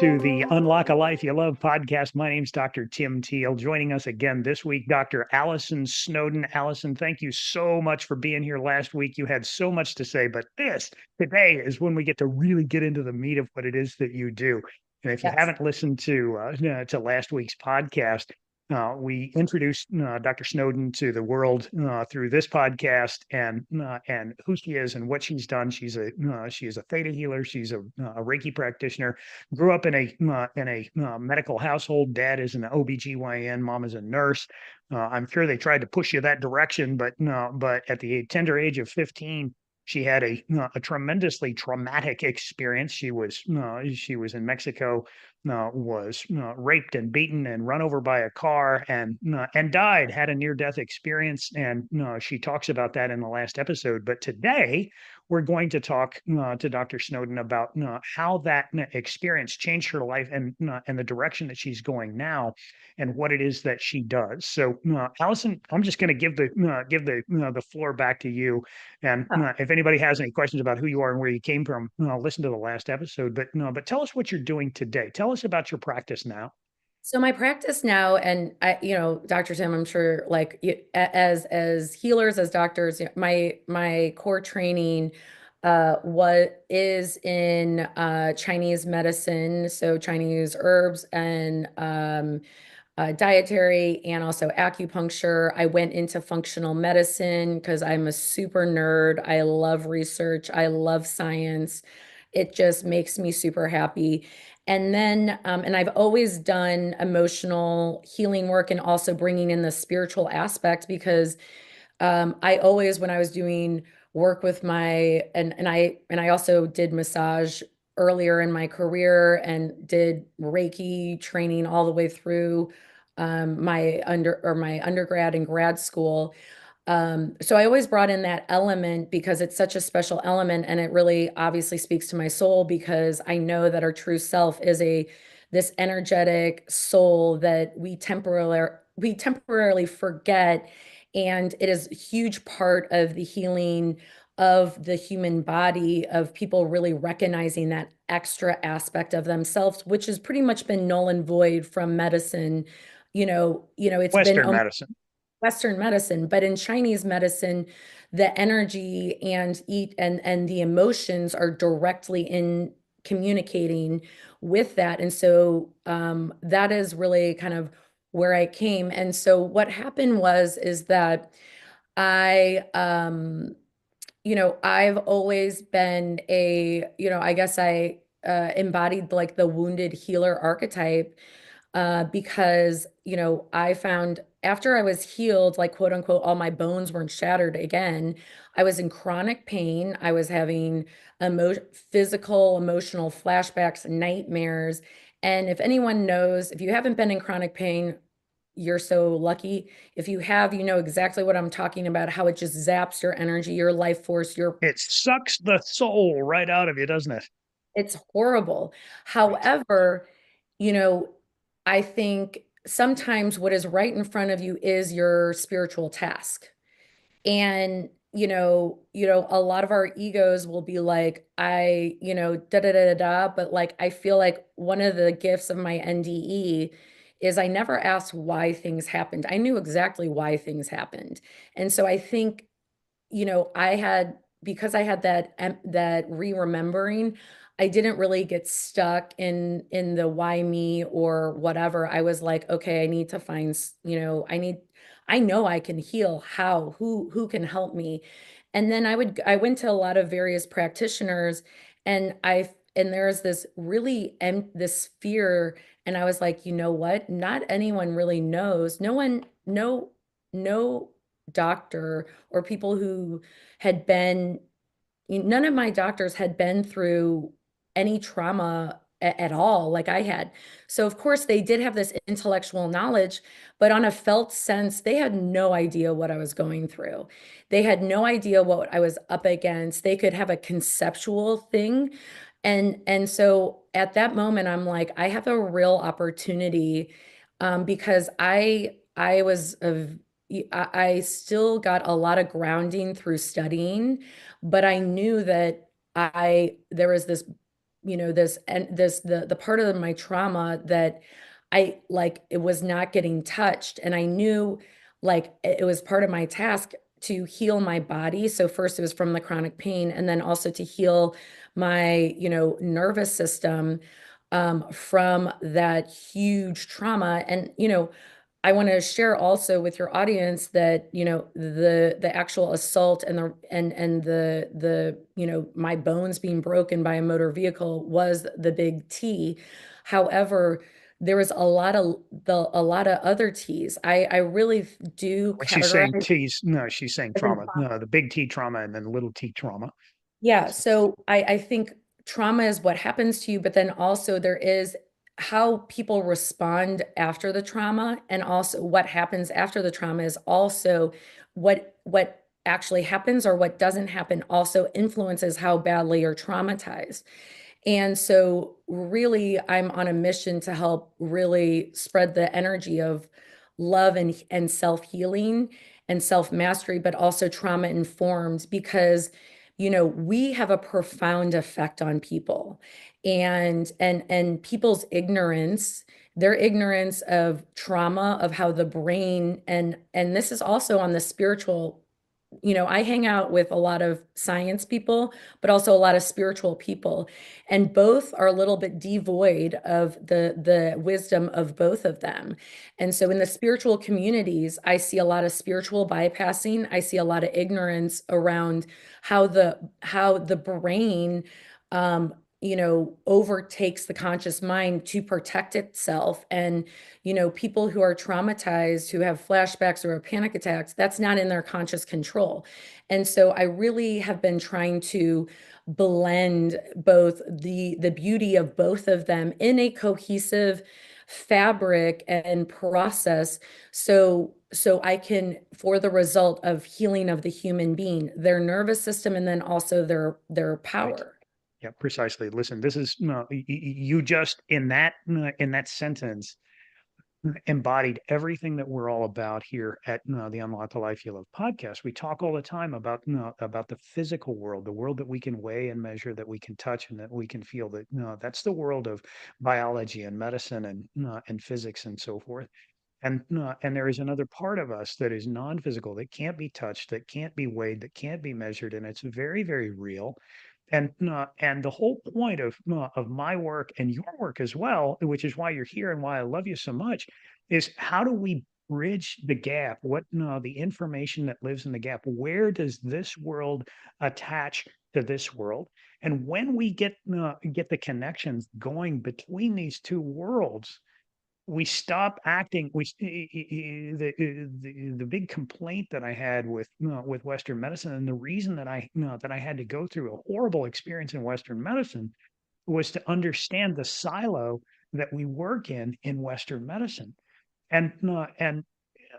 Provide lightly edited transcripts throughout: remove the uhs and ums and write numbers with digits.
to the Unlock a Life You Love podcast. My name's Dr. Tim Teel. Joining us again this week, Dr. Allison Snowden. Allison, thank you so much for being here last week. You had so much to say, but today is when we get to really get into the meat of what it is that you do. And if you Yes. haven't listened to last week's podcast, we introduced Dr. Snowden to the world through this podcast and who she is and what she's done. She is a theta healer. She's a Reiki practitioner. Grew up in a medical household. Dad is an OBGYN. Mom is a nurse. I'm sure they tried to push you that direction, but at the tender age of 15, she had a tremendously traumatic experience. She was in Mexico, was raped and beaten and run over by a car and died. Had a near death experience, and she talks about that in the last episode. But today we're going to talk to Dr. Snowden about how that experience changed her life and the direction that she's going now, and what it is that she does. So, Allison, I'm just going to give the floor back to you. And Huh. if anybody has any questions about who you are and where you came from, listen to the last episode. But tell us what you're doing today. Tell us about your practice now. So my practice now, and Dr. Tim, I'm sure, as healers, as doctors, my core training, what is in Chinese medicine, so Chinese herbs and dietary, and also acupuncture. I went into functional medicine because I'm a super nerd. I love research. I love science. It just makes me super happy. And I've always done emotional healing work and also bringing in the spiritual aspect because I always, when I was doing work with and I also did massage earlier in my career and did Reiki training all the way through my undergrad and grad school. So I always brought in that element because it's such a special element, and it really obviously speaks to my soul because I know that our true self is this energetic soul that we temporarily forget, and it is a huge part of the healing of the human body, of people really recognizing that extra aspect of themselves, which has pretty much been null and void from medicine. It's been Western medicine. Western medicine, but in Chinese medicine, the energy and the emotions are directly in communicating with that. And so that is really kind of where I came. And so what happened is that I I've always been I guess I embodied like the wounded healer archetype, because, I found after I was healed, like quote unquote, all my bones weren't shattered again. I was in chronic pain. I was having physical, emotional flashbacks, nightmares. And if anyone knows, if you haven't been in chronic pain, you're so lucky. If you have, you know exactly what I'm talking about, how it just zaps your energy, your life force, It sucks the soul right out of you, doesn't it? it's horrible. Right. However, you know, I think sometimes what is right in front of you is your spiritual task. And a lot of our egos will be like, da da da da da, but like I feel like one of the gifts of my NDE is I never asked why things happened. I knew exactly why things happened. And so I think, I had because I had that re-remembering, I didn't really get stuck in the why me or whatever. I was like, okay, I need to find, I know I can heal. How? Who can help me? And then I went to a lot of various practitioners, and there's this really this fear, and I was like, you know what? Not anyone really knows. No doctor or people who had been none of my doctors had been through any trauma at all like I had. So of course they did have this intellectual knowledge, but on a felt sense, they had no idea what I was going through. They had no idea what I was up against. They could have a conceptual thing. And so at that moment, I'm like, I have a real opportunity, because I was a I still got a lot of grounding through studying, but I knew that I there was this this, and the part of my trauma that I like, it was not getting touched. And I knew like it was part of my task to heal my body. So first it was from the chronic pain, and then also to heal my, nervous system from that huge trauma. And, I want to share also with your audience that, the actual assault and my bones being broken by a motor vehicle was the big T. However, there was a lot of other T's. I really do When she's saying categorize T's, no, she's saying as in trauma. No, the big T trauma and then little T trauma. yeah, so I think trauma is what happens to you, but then also there is how people respond after the trauma, and also what happens after the trauma is also what actually happens or what doesn't happen also influences how badly you're traumatized. And so really I'm on a mission to help really spread the energy of love and self-healing and self-mastery, but also trauma informed, because we have a profound effect on people, and people's ignorance, their ignorance of trauma, of how the brain, and this is also on the spiritual. I hang out with a lot of science people, but also a lot of spiritual people, and both are a little bit devoid of the wisdom of both of them. And so in the spiritual communities, I see a lot of spiritual bypassing. I see a lot of ignorance around how the brain overtakes the conscious mind to protect itself. And people who are traumatized, who have flashbacks or panic attacks, that's not in their conscious control. And so I really have been trying to blend both the beauty of both of them in a cohesive fabric and process, so I can, for the result of healing of the human being, their nervous system, and then also their Right. power. Yeah, precisely. Listen, this is no, you just in that sentence embodied everything that we're all about here at the Unlock the Life You Love podcast. We talk all the time about the physical world, the world that we can weigh and measure, that we can touch, and that we can feel. That that's the world of biology and medicine and physics and so forth. And there is another part of us that is non-physical, that can't be touched, that can't be weighed, that can't be measured, and it's very, very real. And the whole point of my work and your work as well, which is why you're here and why I love you so much, is how do we bridge the gap? What the information that lives in the gap? Where does this world attach to this world? And when we get the connections going between these two worlds, we stop acting. The big complaint that I had with Western medicine, and the reason that I had to go through a horrible experience in Western medicine, was to understand the silo that we work in Western medicine. And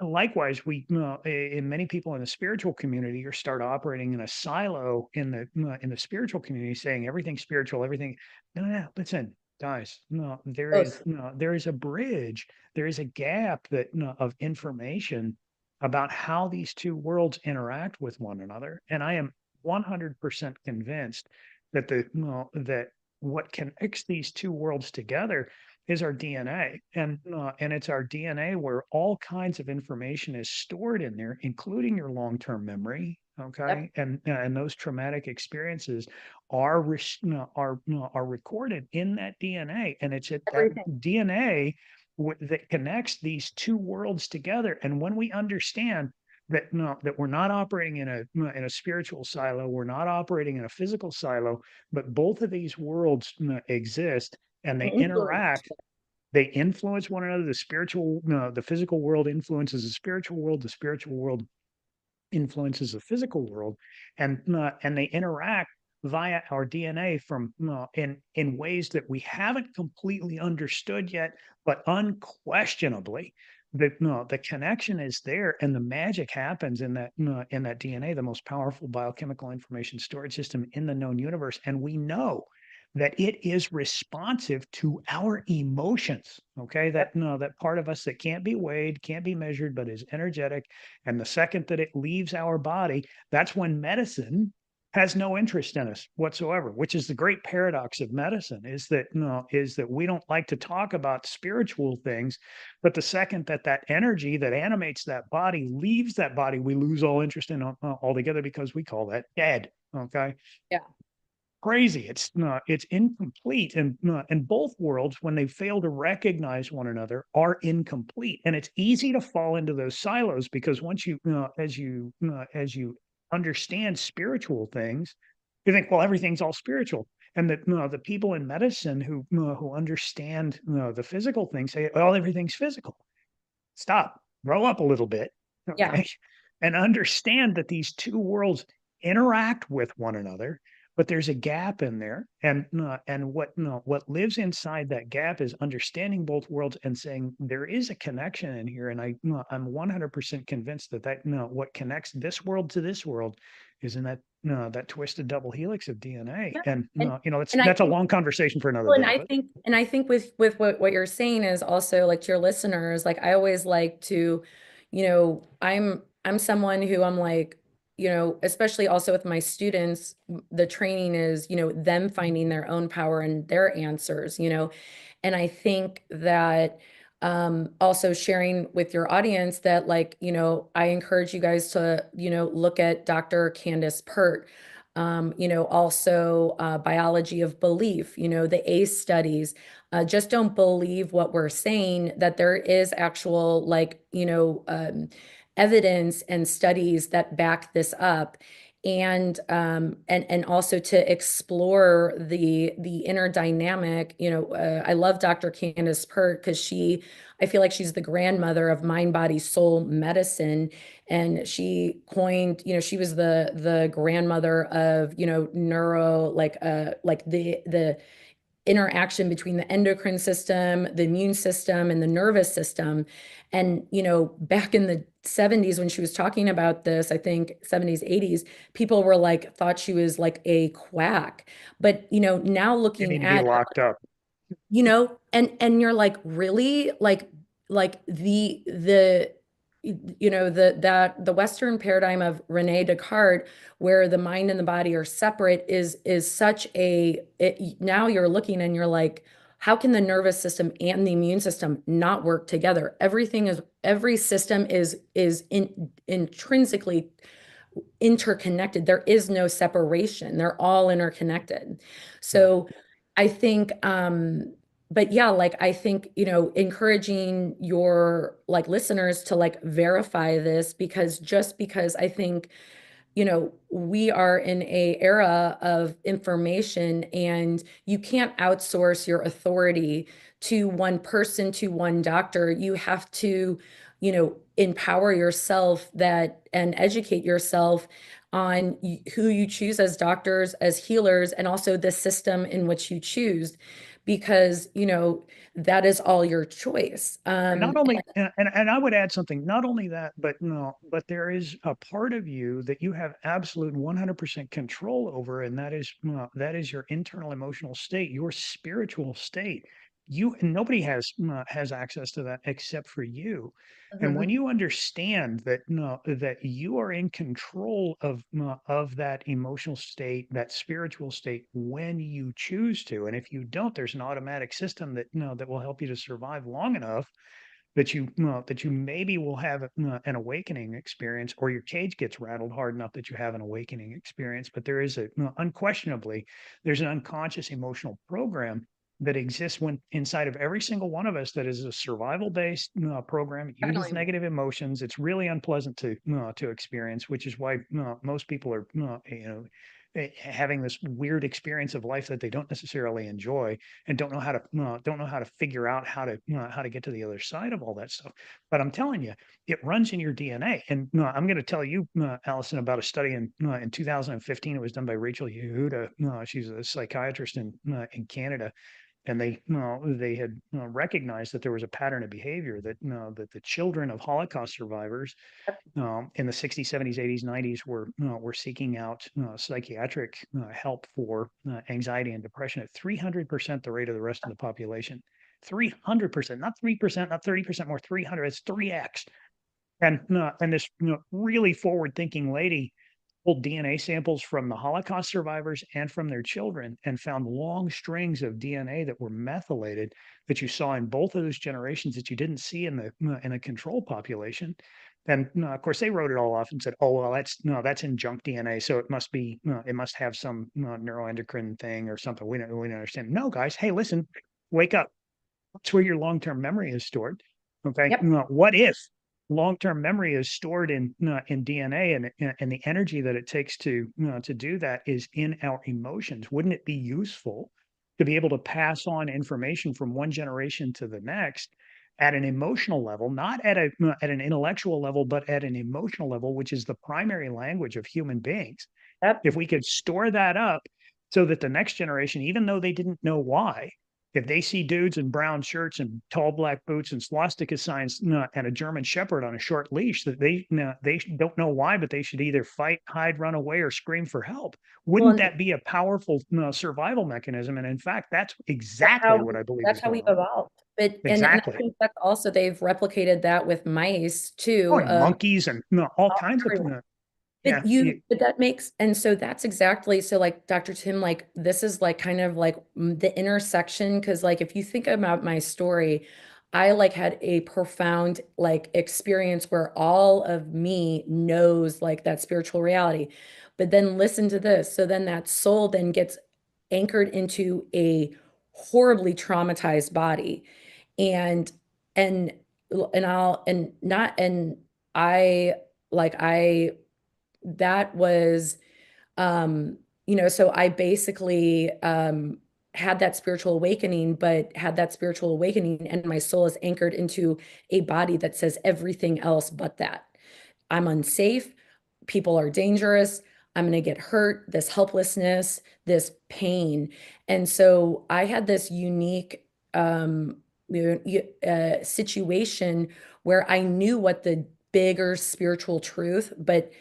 likewise, in many people in the spiritual community, or start operating in a silo in the spiritual community, saying everything's spiritual, everything. No, no, listen, guys. No, Both. there is a bridge, there is a gap that of information about how these two worlds interact with one another, and I am 100% convinced that that what connects these two worlds together is our DNA, and it's our DNA where all kinds of information is stored in there, including your long-term memory. Yep. Okay, and those traumatic experiences are are recorded in that DNA, and it's at that Everything. DNA that connects these two worlds together. And when we understand that that we're not operating in a spiritual silo, we're not operating in a physical silo, but both of these worlds exist and they Influence. interact, they influence one another. The physical world influences the spiritual world. The spiritual world influences the physical world, and they interact via our DNA from in ways that we haven't completely understood yet, but unquestionably, the connection is there, and the magic happens in that DNA, the most powerful biochemical information storage system in the known universe, and we know that it is responsive to our emotions. Okay, Yep. that part of us that can't be weighed, can't be measured, but is energetic. And the second that it leaves our body, that's when medicine has no interest in us whatsoever, which is the great paradox of medicine, is that we don't like to talk about spiritual things, but the second that that energy that animates that body leaves that body, we lose all interest in altogether, because we call that dead. Okay. Yeah. Crazy. It's incomplete, and both worlds, when they fail to recognize one another, are incomplete. And it's easy to fall into those silos, because once as you understand spiritual things, you think, well, everything's all spiritual. And that the people in medicine who understand the physical things say, well, everything's physical. Stop, grow up a little bit, Yeah. okay, and understand that these two worlds interact with one another, but there's a gap in there, and what lives inside that gap is understanding both worlds and saying there is a connection in here, and I'm 100% convinced that what connects this world to this world is in that twisted double helix of DNA, Yeah. and And I that's a think, long conversation for another well, and day, I but think, and I think with what you're saying is also like to your listeners, like I always like to, I'm someone who I'm like, especially also with my students, the training is, them finding their own power and their answers, and I think that also sharing with your audience that like, I encourage you guys to, look at Dr. Candace Pert, also biology of belief, the ACE studies. Just don't believe what we're saying, that there is actual like, evidence and studies that back this up. And also to explore the inner dynamic. I love Dr. Candace Pert because I feel like she's the grandmother of mind, body, soul medicine, and she coined, she was the grandmother of, neuro, like the interaction between the endocrine system, the immune system, and the nervous system. And, back in the 70s when she was talking about this, I think 70s, 80s, people were like, thought she was like a quack. But, now you looking need to be at, locked up. and you're like, really? Like the Western paradigm of Rene Descartes, where the mind and the body are separate, is such now you're looking and you're like, how can the nervous system and the immune system not work together? Every system is intrinsically interconnected. There is no separation. They're all interconnected. Right. So I think, but yeah, like I think, encouraging your like listeners to like verify this, because just because I think, we are in a era of information, and you can't outsource your authority to one person, to one doctor. You have to, empower yourself and educate yourself on who you choose as doctors, as healers, and also the system in which you choose, because, that is all your choice. And not only, and I would add something, not only that, but no, but there is a part of you that you have absolute 100% control over, and that is your internal emotional state, your spiritual state. And nobody has access to that except for you. And when Mhm. you understand that no, that you are in control of that emotional state, that spiritual state, when you choose to, and if you don't, there's an automatic system that no, that will help you to survive long enough that you maybe will have an awakening experience, or your cage gets rattled hard enough that you have an awakening experience. But there is unquestionably, there's an unconscious emotional program that exists when inside of every single one of us, that is a survival based program. It uses Definitely. negative emotions. It's really unpleasant to experience, which is why most people are having this weird experience of life that they don't necessarily enjoy, and don't know how to figure out how to get to the other side of all that stuff. But I'm telling you, it runs in your DNA. And I'm going to tell you, Allison, about a study in 2015. It was done by Rachel Yehuda. She's a psychiatrist in Canada, and they had recognized that there was a pattern of behavior that the children of Holocaust survivors in the 60s, 70s, 80s, 90s were seeking out psychiatric help for anxiety and depression at 300% the rate of the rest of the population. 300%, not 3%, not 30% more, 300. It's 3x. And this really forward-thinking lady pulled DNA samples from the Holocaust survivors and from their children and found long strings of DNA that were methylated that you saw in both of those generations that you didn't see in a control population. And of course, they wrote it all off and said, "Oh well, that's no, that's in junk DNA, so it must be, it must have some neuroendocrine thing or something." We don't understand. No, guys, hey, listen, wake up. That's where your long-term memory is stored. Okay, Yep. what if long-term memory is stored in DNA, and the energy that it takes to do that is in our emotions? Wouldn't it be useful to be able to pass on information from one generation to the next at an emotional level, not at an intellectual level, but at an emotional level, which is the primary language of human beings? Yep. If we could store that up so that the next generation, even though they didn't know why, if they see dudes in brown shirts and tall black boots and swastika signs, and a German Shepherd on a short leash, that they don't know why, but they should either fight, hide, run away, or scream for help. Well, Wouldn't and that be a powerful survival mechanism? And in fact, that's that's exactly how what I believe that's is how we've going on. evolved. But and I Exactly. think that's also they've replicated that with mice Oh, too, and monkeys and all kinds of, everywhere. yeah, But that makes, and so that's exactly, so like Dr. Tim, like this is like kind of like the intersection. Cause like if you think about my story, I like had a profound like experience where all of me knows like that spiritual reality. But then listen to this. So then that soul then gets anchored into a horribly traumatized body. And and and I'll and not and I like I that was so I basically had that spiritual awakening, but had that spiritual awakening and my soul is anchored into a body that says everything else but that. I'm unsafe, people are dangerous, I'm going to get hurt, this helplessness, this pain. And so I had this unique situation where I knew what the bigger spiritual truth, but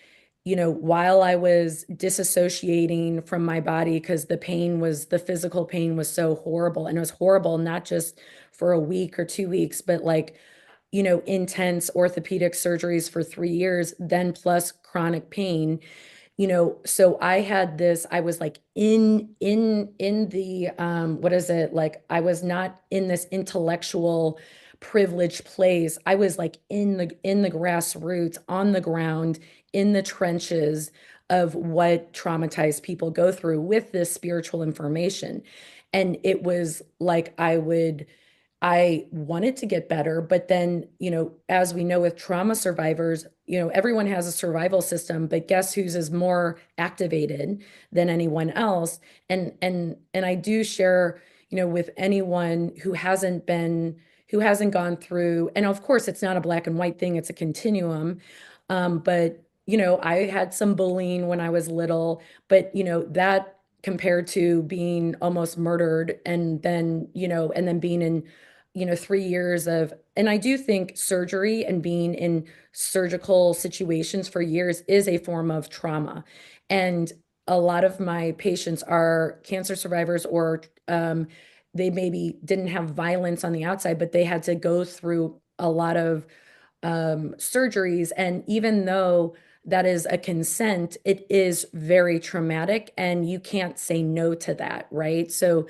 while I was disassociating from my body because the physical pain was so horrible. And it was horrible, not just for a week or 2 weeks, but like, intense orthopedic surgeries for 3 years, then plus chronic pain. So I was like in the what is it? Like I was not in this intellectual privileged place. I was like in the grassroots, on the ground, in the trenches of what traumatized people go through with this spiritual information. And it was like I wanted to get better, but then, as we know with trauma survivors, everyone has a survival system, but guess whose is more activated than anyone else? And I do share, with anyone who hasn't gone through, and of course it's not a black and white thing, it's a continuum. But I had some bullying when I was little, but that compared to being almost murdered and then being in 3 years of, and I do think surgery and being in surgical situations for years is a form of trauma. And a lot of my patients are cancer survivors or they maybe didn't have violence on the outside, but they had to go through a lot of surgeries. And even though that is a consent, it is very traumatic and you can't say no to that, right? So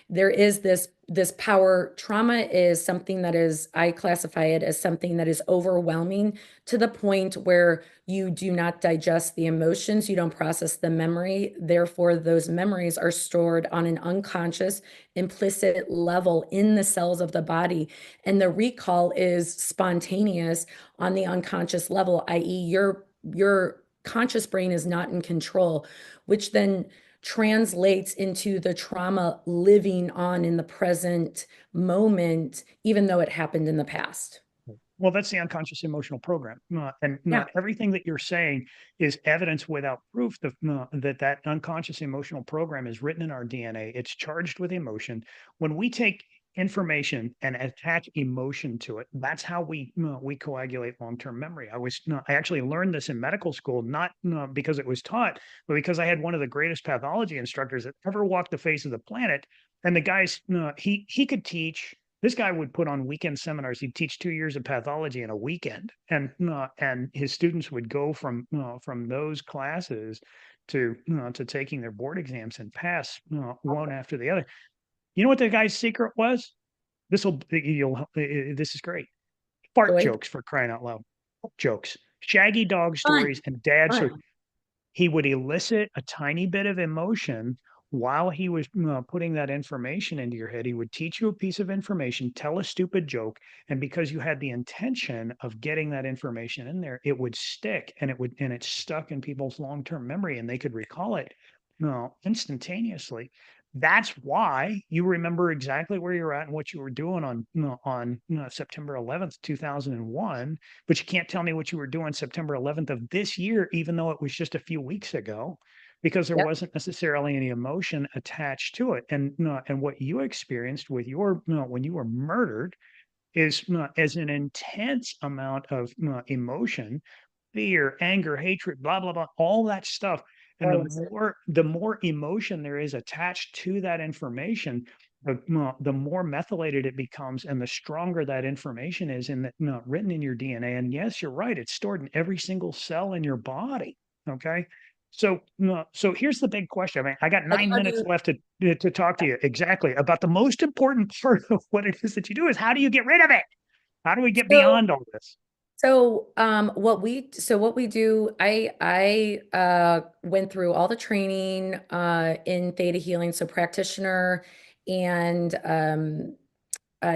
there is this power. Trauma is something that is, I classify it as something that is overwhelming to the point where you do not digest the emotions, you don't process the memory. Therefore, those memories are stored on an unconscious, implicit level in the cells of the body. And the recall is spontaneous on the unconscious level, i.e., your conscious brain is not in control, which then translates into the trauma living on in the present moment, even though it happened in the past. well, that's the unconscious emotional program. And Yeah. everything that you're saying is evidence without proof that unconscious emotional program is written in our DNA. It's charged with emotion. When we take information and attach emotion to it, that's how we coagulate long-term memory. I actually learned this in medical school, not because it was taught, but because I had one of the greatest pathology instructors that ever walked the face of the planet. And the guy's he could teach This guy would put on weekend seminars. He'd teach 2 years of pathology in a weekend, and his students would go from those classes to taking their board exams and pass one after the other. You know what the guy's secret was? This is great. Fart Joy. jokes, for crying out loud. Jokes, shaggy dog Fun, stories, and dad stories. fun. He would elicit a tiny bit of emotion while he was putting that information into your head. He would teach you a piece of information, tell a stupid joke, and because you had the intention of getting that information in there, it would stick, and it stuck in people's long-term memory, and they could recall it instantaneously. That's why you remember exactly where you're at and what you were doing on September 11th, 2001, but you can't tell me what you were doing September 11th of this year, even though it was just a few weeks ago, because there Yep. wasn't necessarily any emotion attached to it. And what you experienced with your when you were murdered is as an intense amount of emotion, fear, anger, hatred, blah blah blah, all that stuff. And All of it. the more emotion there is attached to that information, the more methylated it becomes, and the stronger that information is in that written in your DNA. And yes, you're right; it's stored in every single cell in your body. Okay. So here's the big question. I mean, I got Like, 9 minutes left to talk to you exactly about the most important part of what it is that you do is how do you get rid of it? How do we get so beyond all this? what we do, I went through all the training in theta healing, so practitioner and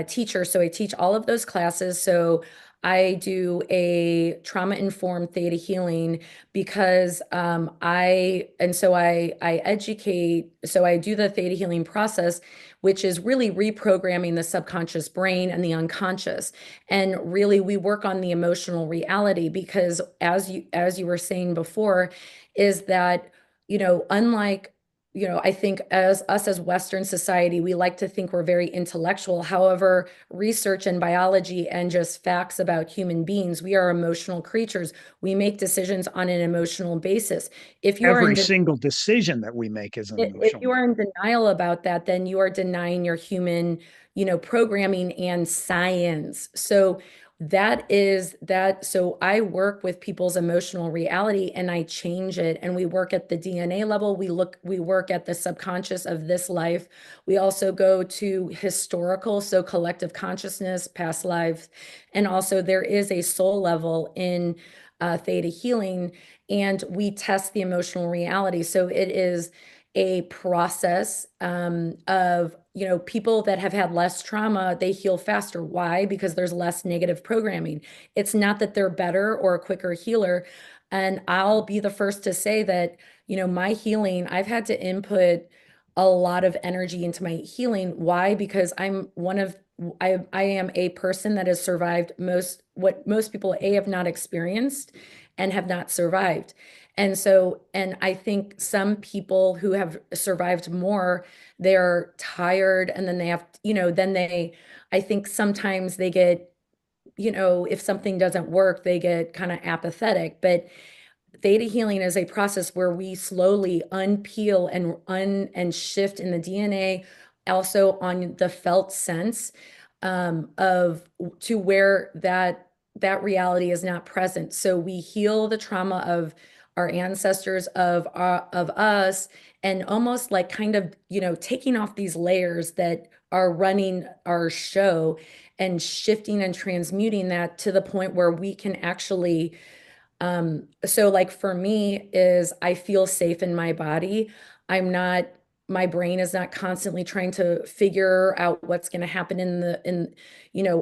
teacher. So I teach all of those classes. So I do a trauma-informed theta healing because I educate. So I do the theta healing process, which is really reprogramming the subconscious brain and the unconscious. And really we work on the emotional reality because as you were saying before, is that, unlike I think as us as Western society, we like to think we're very intellectual. However, research and biology and just facts about human beings, we are emotional creatures. We make decisions on an emotional basis. If you are in Every single decision that we make is an if emotional. you are in denial about that, then you are denying your human, programming and science. So that is that. So I work with people's emotional reality and I change it. And we work at the DNA level. We work at the subconscious of this life. We also go to historical, so collective consciousness, past lives. And also there is a soul level in theta healing, and we test the emotional reality. So it is a process of, people that have had less trauma, they heal faster. Why? Because there's less negative programming. It's not that they're better or a quicker healer. And I'll be the first to say that, my healing, I've had to input a lot of energy into my healing. Why? Because I am a person that has survived what most people have not experienced and have not survived. And I think some people who have survived more, they're tired and then they have, I think sometimes they get, if something doesn't work, they get kind of apathetic. But theta healing is a process where we slowly unpeel and shift in the DNA, also on the felt sense of to where that reality is not present. So we heal the trauma of our ancestors, of us, and almost like kind of, taking off these layers that are running our show and shifting and transmuting that to the point where we can actually so like for me is I feel safe in my body. I'm not, my brain is not constantly trying to figure out what's going to happen in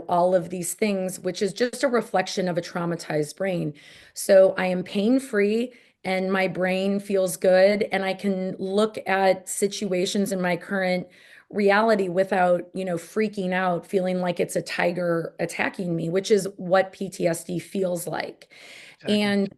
all of these things, which is just a reflection of a traumatized brain. So I am pain-free and my brain feels good and I can look at situations in my current reality without, freaking out, feeling like it's a tiger attacking me, which is what PTSD feels like. Exactly.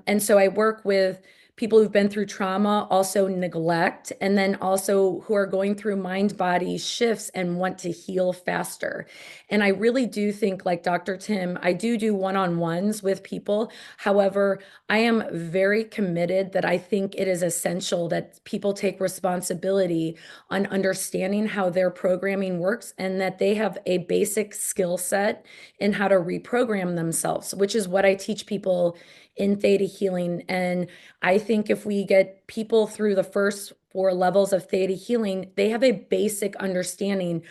And so I work with people who've been through trauma also neglect, and then also who are going through mind body shifts and want to heal faster. And I really do think, like Dr. Tim, I do one-on-ones with people. However, I am very committed that I think it is essential that people take responsibility on understanding how their programming works and that they have a basic skill set in how to reprogram themselves, which is what I teach people in theta healing. And I think if we get people through the first 4 levels of theta healing, they have a basic understanding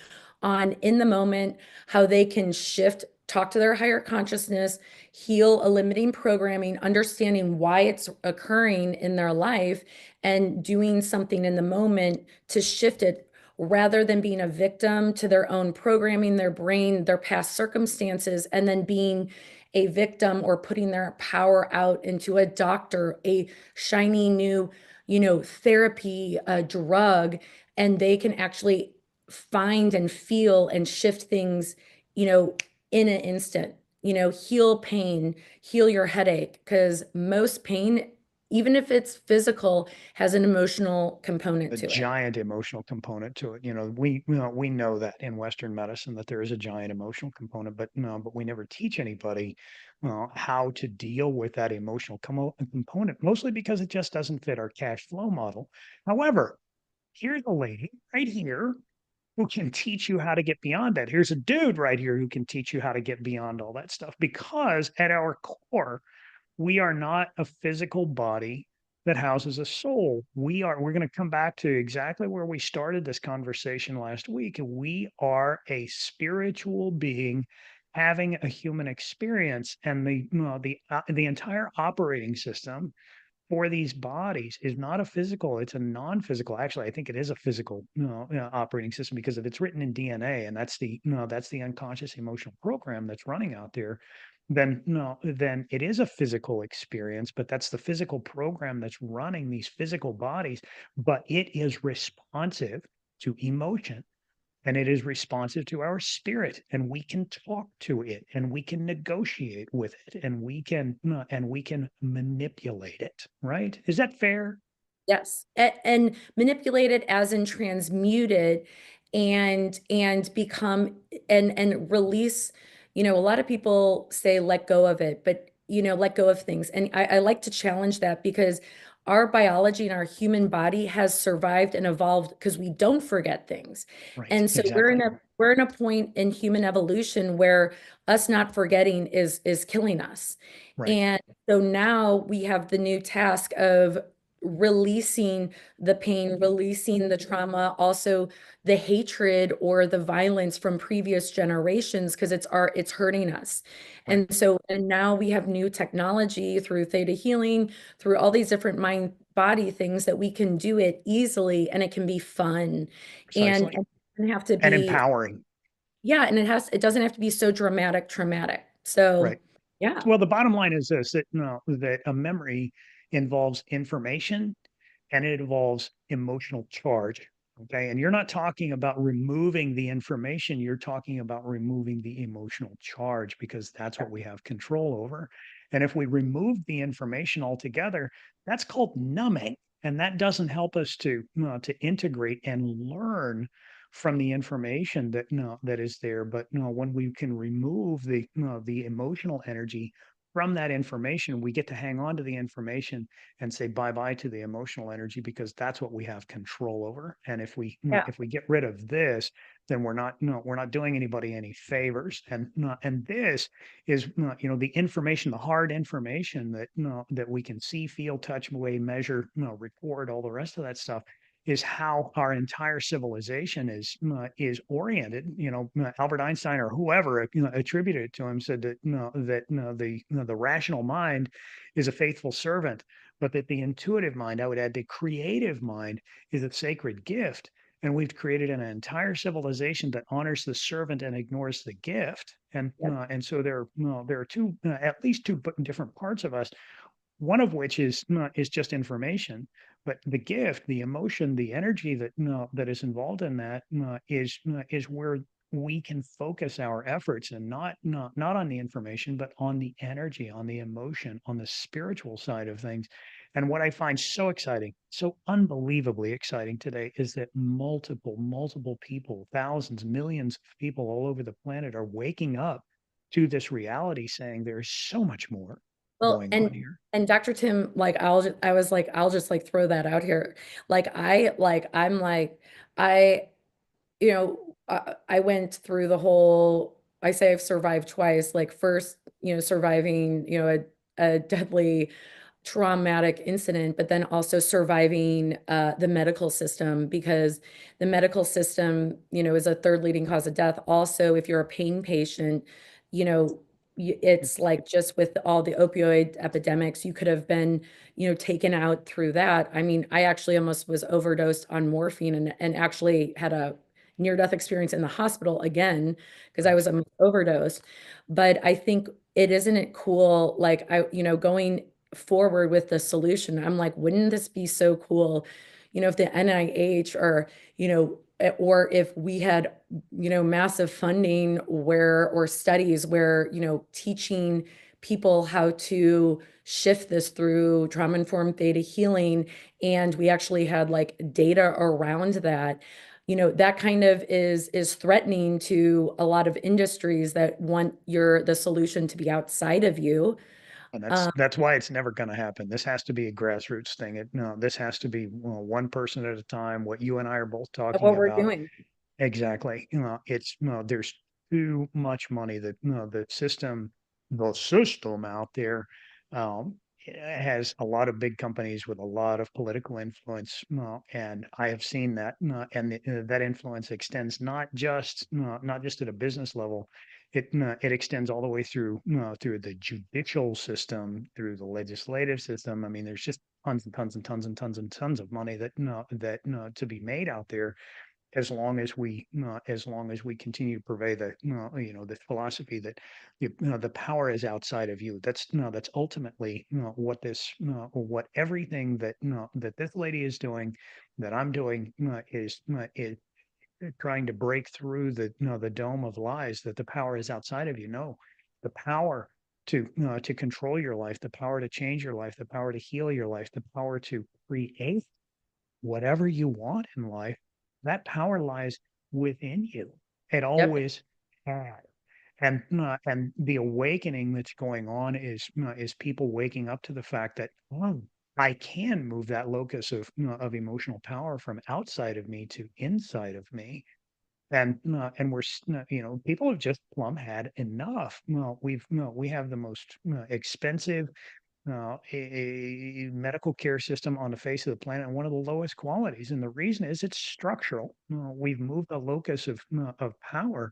on in the moment how they can shift, talk to their higher consciousness, heal a limiting programming, understanding why it's occurring in their life, and doing something in the moment to shift it rather than being a victim to their own programming, their brain, their past circumstances, and then being a victim or putting their power out into a doctor, a shiny new, therapy, a drug, and they can actually find and feel and shift things, in an instant, heal pain, heal your headache, because most pain, even if it's physical, has an emotional component A to it. giant emotional component to it. We know that in Western medicine that there is a giant emotional component, but no, but we never teach anybody how to deal with that emotional component, mostly because it just doesn't fit our cash flow model. However, here's a lady right here who can teach you how to get beyond that. Here's a dude right here who can teach you how to get beyond all that stuff, because at our core, we are not a physical body that houses a soul. We're going to come back to exactly where we started this conversation last week. We are a spiritual being having a human experience, and the entire operating system for these bodies is not a physical, it's a non-physical. Actually, I think it is a physical operating system, because if it's written in DNA, and that's the unconscious emotional program that's running out there, then no, then it is a physical experience, but that's the physical program that's running these physical bodies, but it is responsive to emotion, and it is responsive to our spirit, and we can talk to it, and we can negotiate with it, and we can manipulate it. Right? Is that fair? Yes, and manipulate it as in transmute it and become and release. A lot of people say let go of it, but let go of things. And I like to challenge that because our biology and our human body has survived and evolved because we don't forget things. Right. And so Exactly. we're in a point in human evolution where us not forgetting is killing us. Right. And so now we have the new task of releasing the pain, releasing the trauma, also the hatred or the violence from previous generations, because it's hurting us. Right. And now we have new technology through theta healing, through all these different mind body things that we can do it easily, and it can be fun. And Precisely. it doesn't have to And be, empowering. yeah, and it doesn't have to be so dramatic, traumatic. So Right. yeah. Well, the bottom line is this, that no, that a memory involves information, and it involves emotional charge. Okay. And you're not talking about removing the information, you're talking about removing the emotional charge, because that's what we have control over. And if we remove the information altogether, that's called numbing. And that doesn't help us to integrate and learn from the information that that is there. But when we can remove the emotional energy from that information, we get to hang on to the information and say bye bye to the emotional energy, because that's what we have control over. And Yeah. if we get rid of this, then we're not doing anybody any favors. And this is the information, the hard information that that we can see, feel, touch, weigh, measure, record, all the rest of that stuff, is how our entire civilization is oriented. Albert Einstein or whoever attributed it to him, said that the rational mind is a faithful servant, but that the intuitive mind, I would add the creative mind, is a sacred gift. And we've created an entire civilization that honors the servant and ignores the gift. And so there are two, at least two different parts of us, one of which is just information, but the gift, the emotion, the energy that that is involved in that is where we can focus our efforts and not on the information, but on the energy, on the emotion, on the spiritual side of things. And what I find so exciting, so unbelievably exciting today is that multiple people, thousands, millions of people all over the planet are waking up to this reality saying there's so much more Well, going on here. and Dr. Tim, like I was like, I'll just like throw that out here. I'm like, I, I went through the whole, I say I've survived twice, like first, surviving, a deadly traumatic incident, but then also surviving the medical system, because the medical system, is a third leading cause of death. Also, if you're a pain patient, you know, it's like just with all the opioid epidemics, you could have been, taken out through that. I mean, I actually almost was overdosed on morphine and actually had a near-death experience in the hospital again because I Right. was almost overdosed. But I think isn't it cool, like going forward with the solution. I'm like, wouldn't this be so cool, if the NIH or, or if we had, massive funding or studies where, teaching people how to shift this through trauma-informed theta healing, and we actually had like data around that. That kind of is threatening to a lot of industries that want the solution to be outside of you. And Um, that's why it's never going to happen. This has to be a grassroots thing. No, this has to be one person at a time. What you and I are both talking what we're about. doing. Exactly. It's there's too much money that the system out there has a lot of big companies with a lot of political influence, and I have seen that, that influence extends not just at a business level. It extends all the way through the judicial system, through the legislative system. I mean, there's just tons and tons and tons and tons and tons of money to be made out there as long as we continue to purvey this philosophy that the power is outside of you. That's ultimately what everything that this lady is doing, that I'm doing, is trying to break through the dome of lies that the power is outside of you. No, the power to control your life, the power to change your life, the power to heal your life, the power to create whatever you want in life, that power lies within you. It Yep. always has. And the awakening that's going on is people waking up to the fact that, oh, I can move that locus of emotional power from outside of me to inside of me. And people have just plumb had enough. We have the most expensive a medical care system on the face of the planet and one of the lowest qualities. And the reason is it's structural. We've moved the locus of power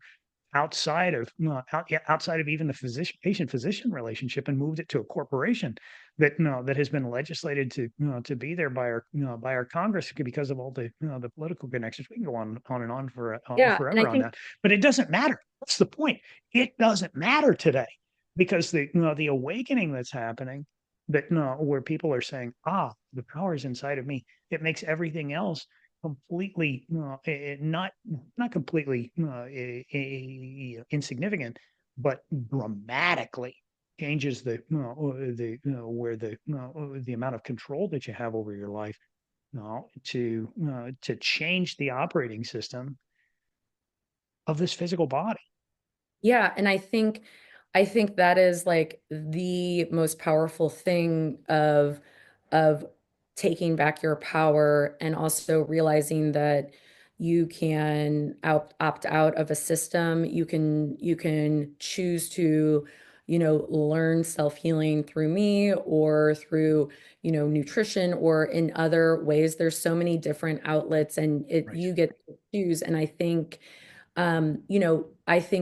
outside of even the physician patient physician relationship and moved it to a corporation that has been legislated to be there by our Congress because of all the political connections. We can go on and on for Yeah. And I forever on think, that, but it doesn't matter. That's the point. It doesn't matter today because the awakening that's happening, that where people are saying, the power is inside of me. It makes everything else completely not completely insignificant, but dramatically changes the amount of control that you have over your life, to change the operating system of this physical body. yeah. And I think that is like the most powerful thing of taking back your power, and also realizing that you can opt out of a system. You can choose to, learn self-healing through me or through, nutrition or in other ways. There's so many different outlets, and Right. you get to choose. And I think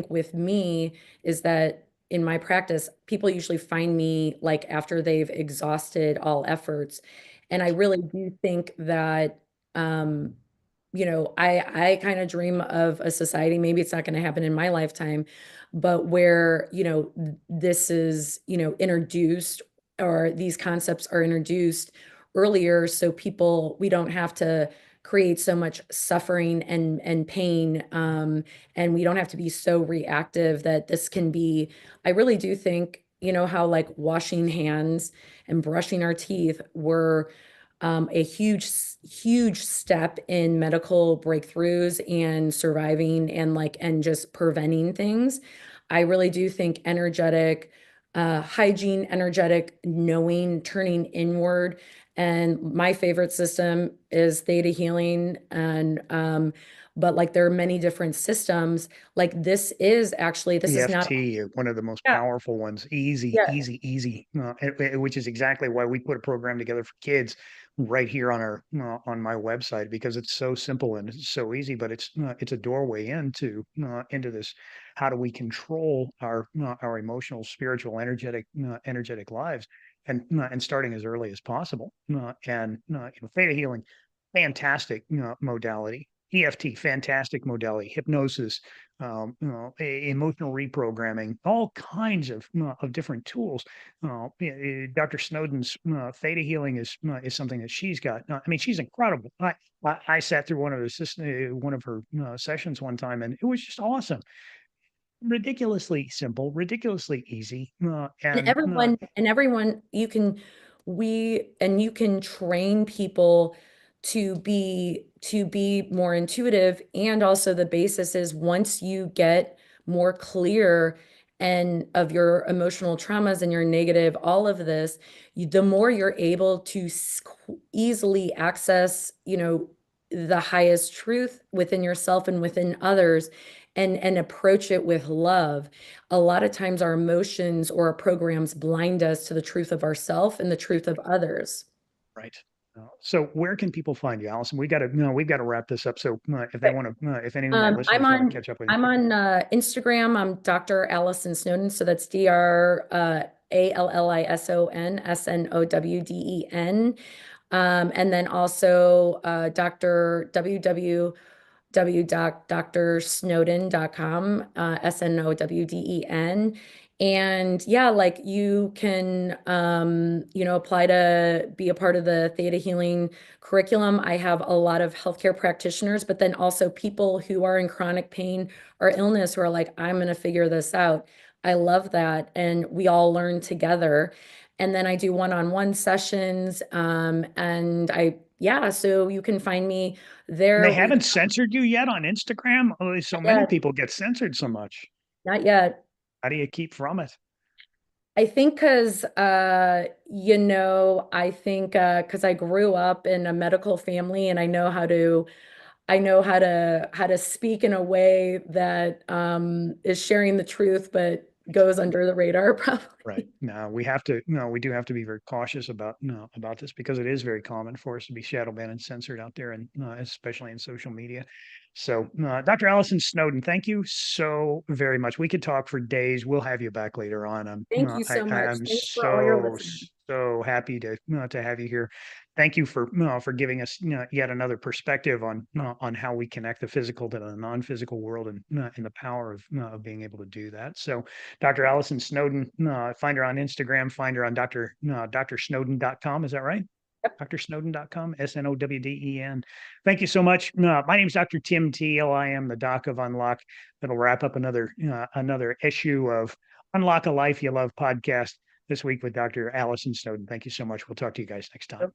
with me is that in my practice, people usually find me like after they've exhausted all efforts. And I really do think that, I kind of dream of a society, maybe it's not going to happen in my lifetime, but where, this is, introduced, or these concepts are introduced earlier, so we don't have to creates so much suffering and pain. And we don't have to be so reactive that this can be, I really do think, how like washing hands and brushing our teeth were a huge step in medical breakthroughs and surviving and just preventing things. I really do think energetic hygiene, energetic knowing, turning inward. And my favorite system is theta healing. And but like there are many different systems. Like this is not. EFT, one of the most Yeah, powerful ones. Easy, yeah. easy, easy. Which is exactly why we put a program together for kids right here on our on my website, because it's so simple and it's so easy. But it's a doorway into this. How do we control our emotional, spiritual, energetic lives, and starting as early as possible. Theta healing, fantastic modality. EFT, fantastic modality. Hypnosis, emotional reprogramming, all kinds of different tools. Dr. Snowden's theta healing is something that she's got. I mean, she's incredible. I sat through one of her sessions one time, and it was just awesome. Ridiculously simple, ridiculously easy, And and everyone you can train people to be more intuitive. And also the basis is once you get more clear and of your emotional traumas and your negative, all of this, the more you're able to easily access, the highest truth within yourself and within others, and approach it with love. A lot of times our emotions or our programs blind us to the truth of ourself and the truth of others. right. So where can people find you, Allison? We've got to wrap this up. So if any of my I'm listeners want to on catch up with you, I'm on Instagram. I'm Dr. Allison Snowden. So that's Dr. Allison Snowden. And then also Dr. www.drsnowden.com, Snowden. And yeah, like you can, apply to be a part of the Theta Healing curriculum. I have a lot of healthcare practitioners, but then also people who are in chronic pain or illness who are like, I'm going to figure this out. I love that. And we all learn together. And then I do one-on-one sessions. So you can find me and there. they haven't censored you yet on Instagram. Oh, so many Yeah, people get censored so much. not yet. How do you keep from it? I think because I grew up in a medical family and I know how to speak in a way that is sharing the truth but goes under the radar Right. probably. No, we have to. No, we do have to be very cautious about about this, because it is very common for us to be shadow banned and censored out there, and especially in social media. So, Dr. Allison Snowden, thank you so very much. We could talk for days. We'll have you back later on. Thank you so much. I'm Thanks for all your listening. so happy to have you here. Thank you for giving us yet another perspective on how we connect the physical to the non-physical world, and the power of being able to do that. So, Dr. Allison Snowden, find her on Instagram, find her on drsnowden.com. Is that right? Yep. drsnowden.com, Snowden. Thank you so much. My name is Dr. Tim Teel. I am the Doc of Unlock. That'll wrap up another issue of Unlock a Life You Love podcast this week with Dr. Allison Snowden. Thank you so much. We'll talk to you guys next time.